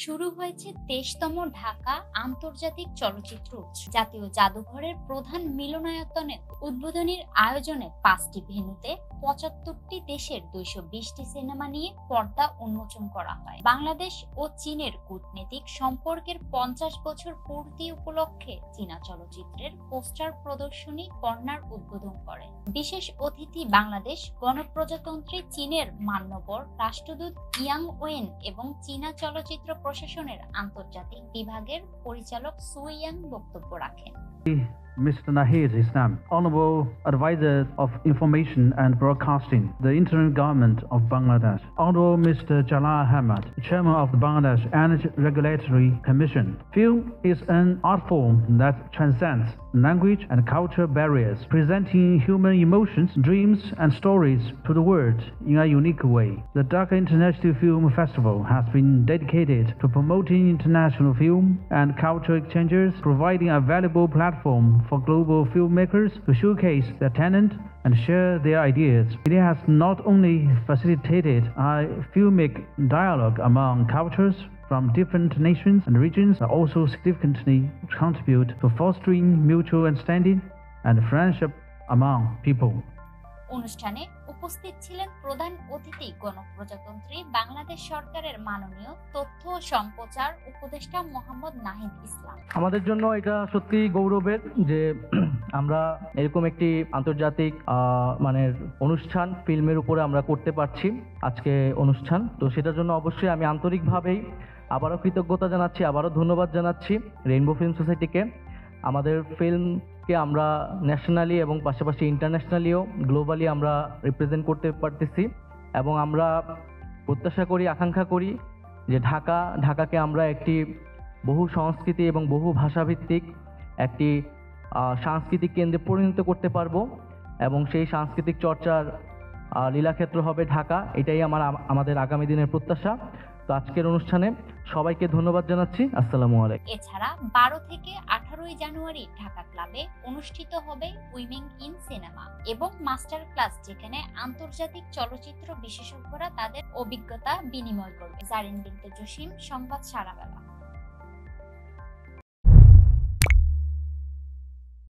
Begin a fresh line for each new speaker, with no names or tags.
শুরু হয়েছে ২৩তম ঢাকা আন্তর্জাতিক চলচ্চিত্র উৎসব। জাতীয় জাদুঘরের প্রধান মিলনায়তনে উদ্বোধনীর আয়োজনে ৫টি ভেন্যুতে ৭৫টি দেশের ২২০টি সিনেমা নিয়ে পর্দা উন্মোচন করা হয়। বাংলাদেশ ও চীনের কূটনৈতিক সম্পর্কের ৫০ বছর পূর্তি উপলক্ষে চীনা চলচ্চিত্রের পোস্টার প্রদর্শনী কর্নার উদ্বোধন করেন বিশেষ অতিথি বাংলাদেশ গণপ্রজাতন্ত্রী চীনের মান্যবর রাষ্ট্রদূত ইয়াং ওয়েন এবং চীনা চলচ্চিত্র প্রশাসনের আন্তর্জাতিক বিভাগের পরিচালক সু ইয়াং বক্তব্য রাখেন।
Mr. Nahid Islam, Honorable Advisor of Information and Broadcasting, the Interim Government of Bangladesh, Honorable Mr. Jalal Ahmad, Chairman of the Bangladesh Energy Regulatory Commission. Film is an art form that transcends language and cultural barriers, presenting human emotions, dreams, and stories to the world in a unique way. The Dhaka International Film Festival has been dedicated to promoting international film and cultural exchanges, providing a valuable platform for global filmmakers to showcase their talent and share their ideas. It has not only facilitated a filmic dialogue among cultures from different nations and regions, but also significantly contribute to fostering mutual understanding and friendship among people.
অনুষ্ঠানে উপস্থিত ছিলেন প্রধান অতিথি গণপ্রজাতন্ত্রী বাংলাদেশ সরকারের মাননীয় তথ্য ও সম্প্রচার উপদেষ্টা মোহাম্মদ নাহিদ ইসলাম।
আমাদের জন্য এটা সত্যি গৌরবের যে আমরা এরকম একটি আন্তর্জাতিক মানের অনুষ্ঠান ফিল্মের উপরে আমরা করতে পারছি আজকে অনুষ্ঠান। তো সেটার জন্য অবশ্যই আমি আন্তরিকভাবেই আবারও কৃতজ্ঞতা জানাচ্ছি, আবারও ধন্যবাদ জানাচ্ছি রেইনবো ফিল্ম সোসাইটিকে। আমাদের ফিল্মকে আমরা ন্যাশনালি এবং পাশাপাশি ইন্টারন্যাশনালিও গ্লোবালি আমরা রিপ্রেজেন্ট করতে পারতেছি এবং আমরা প্রত্যাশা করি, আকাঙ্ক্ষা করি যে ঢাকাকে আমরা একটি বহু সংস্কৃতি এবং বহু ভাষাভিত্তিক একটি সাংস্কৃতিক কেন্দ্রে পরিণত করতে পারবো এবং সেই সাংস্কৃতিক চর্চার লীলাক্ষেত্র হবে ঢাকা। এটাই আমাদের আগামী দিনের প্রত্যাশা। তো আজকের অনুষ্ঠানে সবাইকে ধন্যবাদ জানাচ্ছি। আসসালামু আলাইকুম।
এছাড়া ১২ থেকে ১৮ জানুয়ারি ঢাকা ক্লাবে অনুষ্ঠিত হবে উইমেন ইন সিনেমা এবং মাস্টার ক্লাস, যেখানে আন্তর্জাতিক চলচ্চিত্র বিশেষজ্ঞরা তাদের অভিজ্ঞতা বিনিময় করবে। জারিন বিনতে জসিম, সংবাদ সারাবেলা।